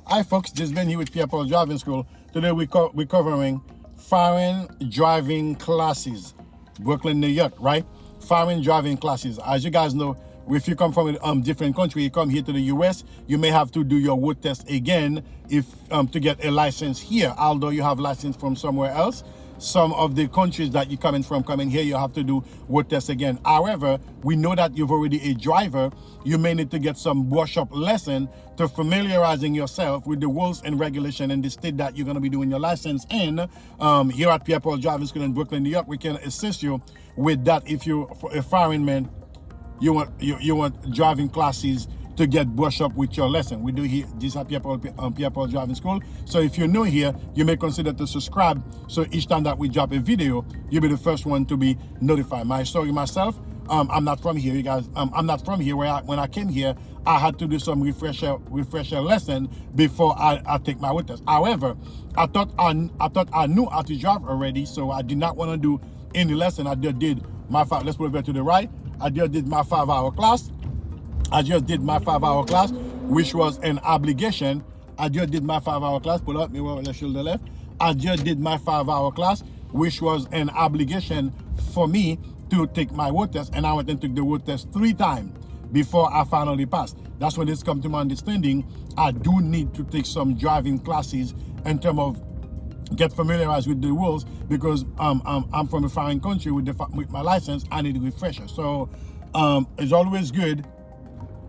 Hi folks, this is Ben here with Pierre Driving School. Today we're covering foreign driving classes, Brooklyn, New York, right? Foreign driving classes. As you guys know, if you come from a different country, you come here to the US, you may have to do your road test again if to get a license here, although you have license from somewhere else. Some of the countries that you're coming here, you have to do road test again. However, we know that you've already a driver. You may need to get some brush-up lesson to familiarizing yourself with the rules and regulation in the state that you're going to be doing your license in. Here at Pierre Driving School in Brooklyn, New York, we can assist you with that. If you're a foreign man, you want driving classes to get brush up with your lesson. We do here this at Pierre Driving School. So if you're new here, you may consider to subscribe, so each time that we drop a video, you'll be the first one to be notified. My story myself, I'm not from here, you guys. I'm not from here. When I came here, I had to do some refresher lesson before I take my road test. However, I thought I knew how to drive already, so I did not want to do any lesson. I just did my let's put it back to the right. I just did my 5-hour class. I just did my 5-hour class, which was an obligation. I just did my 5-hour class. Pull up, mirror, left shoulder left. I just did my 5-hour class, which was an obligation for me to take my road test. And I went and took the road test 3 times before I finally passed. That's when it's come to my understanding. I do need to take some driving classes in terms of get familiarized with the rules, because I'm from a foreign country with my license. I need a refresher. So it's always good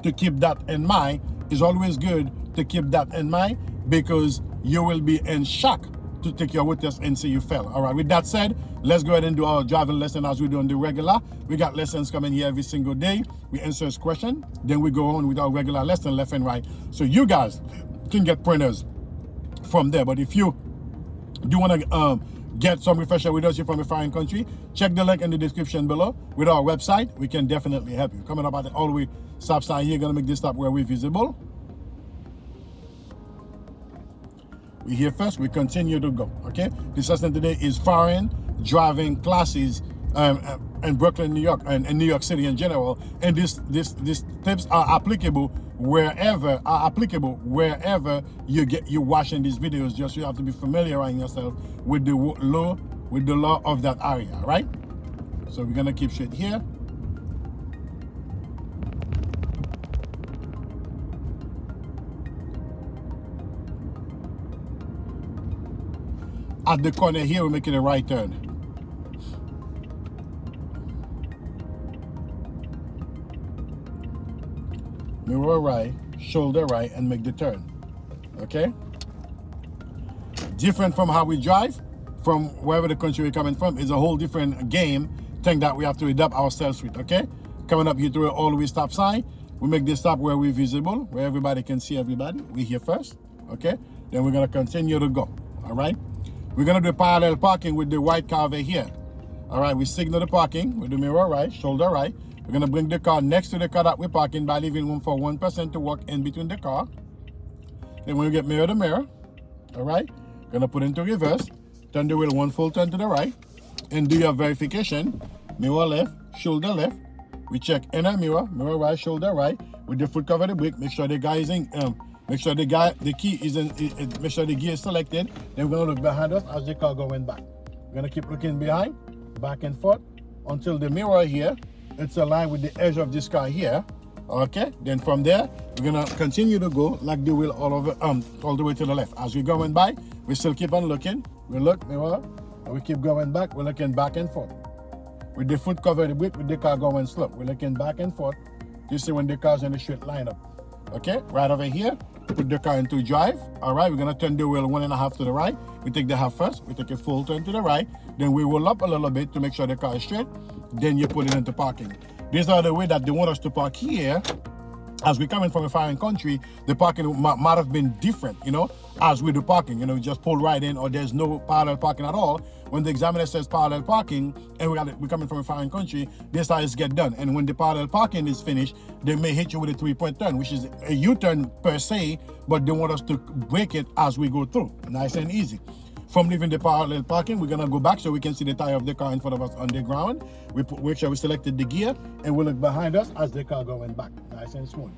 to keep that in mind. It's always good to keep that in mind, because you will be in shock to take your road test and say you fail. All right, with that said, let's go ahead and do our driving lesson as we do on the regular. We got lessons coming here every single day. We answer questions, then we go on with our regular lesson left and right, so you guys can get printers from there. But if you do want to get some refresher with us here from a foreign country, check the link in the description below with our website. We can definitely help you. Coming up at the all the way stop sign here, gonna make this stop where we're visible. We're here first, we continue to go. Okay, this lesson today is foreign driving classes in Brooklyn, New York, and in New York City in general. And these tips are applicable wherever you're watching these videos. Just you have to be familiarizing yourself with the law of that area. All right, so we're gonna keep straight here. At the corner here, we're making a right turn. Mirror right, shoulder right, and make the turn. Okay? Different from how we drive, from wherever the country we're coming from, is a whole different game thing that we have to adapt ourselves with. Okay? Coming up here to an all-way stop sign, we make this stop where we're visible, where everybody can see everybody. We're here first. Okay? Then we're gonna continue to go. All right? We're gonna do parallel parking with the white car over here. All right, we signal the parking with the mirror right, shoulder right. We're gonna bring the car next to the car that we're parking by leaving room for one person to walk in between the car. Then when we get mirror to mirror, all right, gonna put into reverse, turn the wheel one full turn to the right, and do your verification. Mirror left, shoulder left. We check inner mirror, mirror right, shoulder right. With the foot cover the brake, make sure the guy is in. Make sure the key is in. Make sure the gear is selected. Then we're gonna look behind us as the car going back. We're gonna keep looking behind, back and forth, until the mirror here, it's aligned with the edge of this car here. Okay. Then from there, we're gonna continue to go like the wheel all the way to the left. As we're going by, we still keep on looking. We look mirror, and we keep going back. We're looking back and forth. With the foot cover the brake, with the car going slow. We're looking back and forth. You see when the car's in a straight line up. Okay, right over here, put the car into drive. All right, we're gonna turn the wheel 1.5 to the right. We take the half first, we take a full turn to the right, then we roll up a little bit to make sure the car is straight, then you put it into parking. These are the way that they want us to park here. As we're coming from a foreign country, the parking might have been different, you know, as we do parking. You know, we just pull right in, or there's no parallel parking at all. When the examiner says parallel parking, and we're coming from a foreign country, this how it's get done. And when the parallel parking is finished, they may hit you with a 3-point turn, which is a U-turn per se, but they want us to break it as we go through. Nice and easy. From leaving the parallel parking, we're gonna go back so we can see the tire of the car in front of us on the ground. Make sure we selected the gear, and we look behind us as the car going back. Nice and smooth.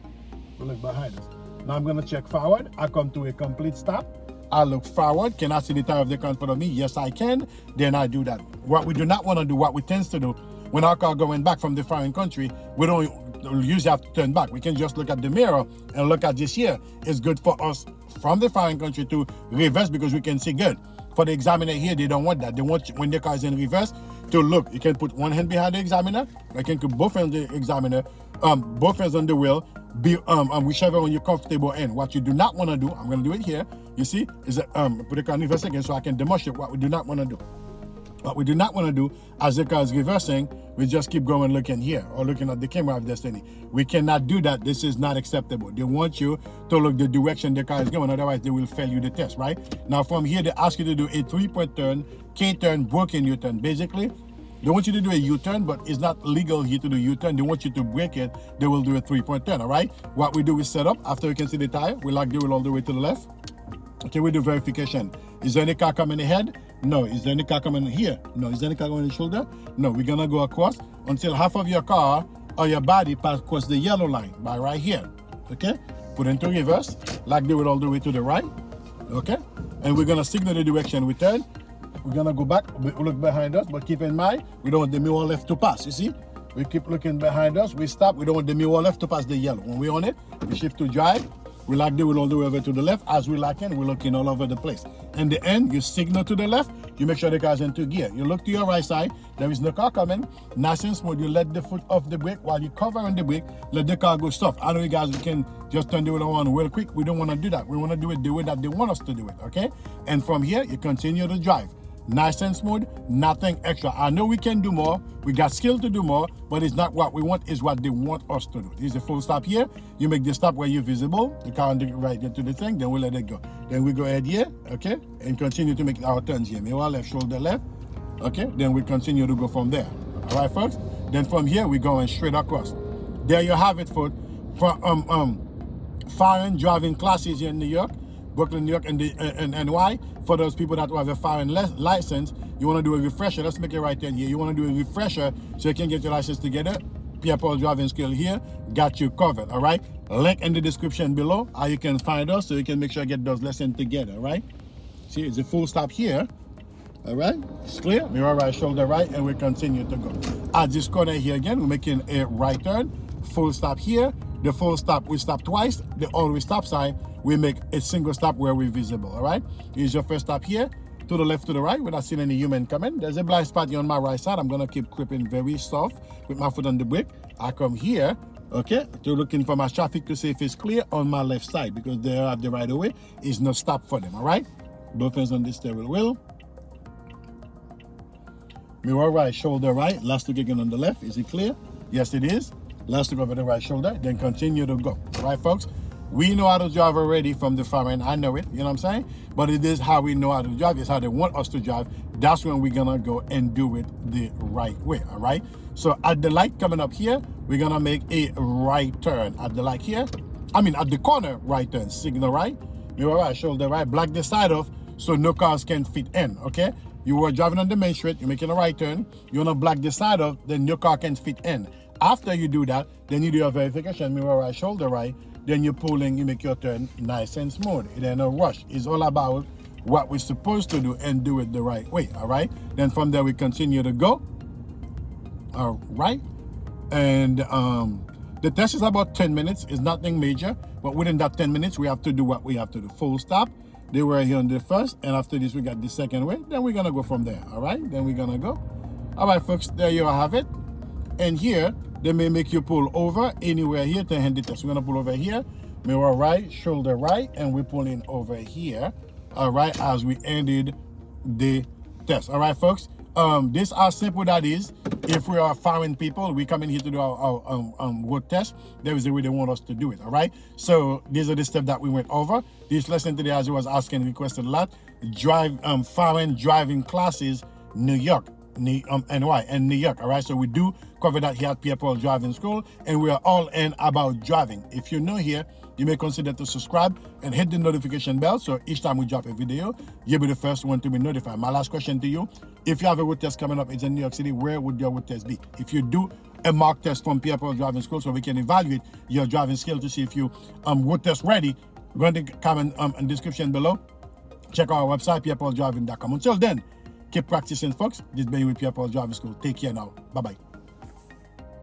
We look behind us. Now I'm gonna check forward. I come to a complete stop. I look forward. Can I see the tire of the car in front of me? Yes, I can. Then I do that. What we do not want to do, what we tend to do, when our car going back from the foreign country, we don't usually have to turn back. We can just look at the mirror and look at this here. It's good for us from the foreign country to reverse because we can see good. For the examiner here, they don't want that. They want, when the car is in reverse, to look. You can put one hand behind the examiner. You can put both hands on the examiner, both hands on the wheel, be whichever one you're comfortable in. What you do not want to do, I'm going to do it here, you see, is put the car in reverse again so I can demonstrate what we do not want to do. What we do not want to do, as the car is reversing, we just keep going looking here or looking at the camera of destiny. We cannot do that. This is not acceptable. They want you to look the direction the car is going, otherwise they will fail you the test, right? Now from here, they ask you to do a 3-point turn, K-turn, broken U-turn. Basically, they want you to do a U-turn, but it's not legal here to do U-turn. They want you to break it. They will do a 3-point turn, all right? What we do is set up. After you can see the tire, we lock the wheel all the way to the left. Okay, we do verification. Is there any car coming ahead? No. Is there any car coming here? No. Is there any car coming on the shoulder? No. We're gonna go across until half of your car or your body pass across the yellow line by right here. Okay? Put into reverse, lock the wheel all the way to the right. Okay? And we're gonna signal the direction we turn. We're gonna go back, we look behind us, but keep in mind, we don't want the mirror left to pass, you see? We keep looking behind us, we stop, we don't want the mirror left to pass the yellow. When we're on it, we shift to drive, we lock the wheel all the way over to the left. As we lock in, we're looking all over the place. In the end, you signal to the left, you make sure the car's into gear. You look to your right side, there is no car coming. Nice and smooth, you let the foot off the brake while you cover on the brake, let the car go soft. I know you guys can just turn the wheel on real quick. We don't want to do that. We want to do it the way that they want us to do it, okay? And from here, you continue to drive. Nice and smooth, nothing extra. I know we can do more, we got skill to do more, but it's not what we want, it's what they want us to do. This is a full stop here. You make the stop where you're visible, the car on the right into the thing, then we let it go. Then we go ahead here, okay, and continue to make our turns here. Mirror left, shoulder left, okay, then we continue to go from there. All right, folks? Then from here, we're going straight across. There you have it, folks. From foreign driving classes here in New York, Brooklyn, New York, and NY. For those people that have a foreign license, you want to do a refresher. Let's make it right then here. You want to do a refresher so you can get your license together. Pierre driving skill here, got you covered, all right? Link in the description below how you can find us so you can make sure you get those lessons together, all right? See, it's a full stop here, all right? It's clear, mirror right, shoulder right, and we continue to go. At this corner here again, we're making a right turn, full stop here. The full stop, we stop twice. The always stop sign, we make a single stop where we're visible, all right? Here's your first stop here, to the left, to the right. We're not seeing any human coming. There's a blind spot here on my right side. I'm gonna keep creeping very soft with my foot on the brake. I come here, okay, to looking for my traffic to see if it's clear on my left side because they have the right of way. It's no stop for them, all right? Both hands on the steering wheel. Mirror right, shoulder right. Last look again on the left. Is it clear? Yes, it is. Last look over the right shoulder, then continue to go. All right, folks? We know how to drive already from the foreign. I know it, you know what I'm saying? But it is how we know how to drive. It's how they want us to drive. That's when we're gonna go and do it the right way, all right? So at the light coming up here, we're gonna make a right turn. At the light here, at the corner, right turn. Signal right, mirror right, shoulder right, block the side off so no cars can fit in, okay? You were driving on the main street, you're making a right turn, you wanna block the side off, then no car can fit in. After you do that, then you do your verification, mirror right, shoulder right, then you're pulling, you make your turn nice and smooth. It ain't no rush. It's all about what we're supposed to do and do it the right way, all right? Then from there, we continue to go, all right? And the test is about 10 minutes. It's nothing major, but within that 10 minutes, we have to do what we have to do. Full stop. They were here on the first, and after this, we got the second way. Then we're gonna go from there, all right? Then we're gonna go. All right, folks, there you have it. And here, they may make you pull over anywhere here to hand the test. We're gonna pull over here, mirror right, shoulder right, and we're pulling over here, all right, as we ended the test. All right, folks, this how simple that is. If we are foreign people, we come in here to do our road test. There is a way they want us to do it, all right? So these are the steps that we went over. This lesson today, as I was asking, requested a lot, foreign driving classes, New York. NY and New York, all right? So we do cover that here at Pierre Driving School, and we are all in about driving. If you're new here, you may consider to subscribe and hit the notification bell, so each time we drop a video, you'll be the first one to be notified. My last question to you, if you have a road test coming up, it's in New York City, where would your road test be? If you do a mock test from Pierre Driving School so we can evaluate your driving skill to see if you road test ready. Go in the comment and description below. Check our website, pierrepaulsdriving.com. Until then, keep practicing, folks. This has been with Pierre Driving School. Take care now. Bye-bye.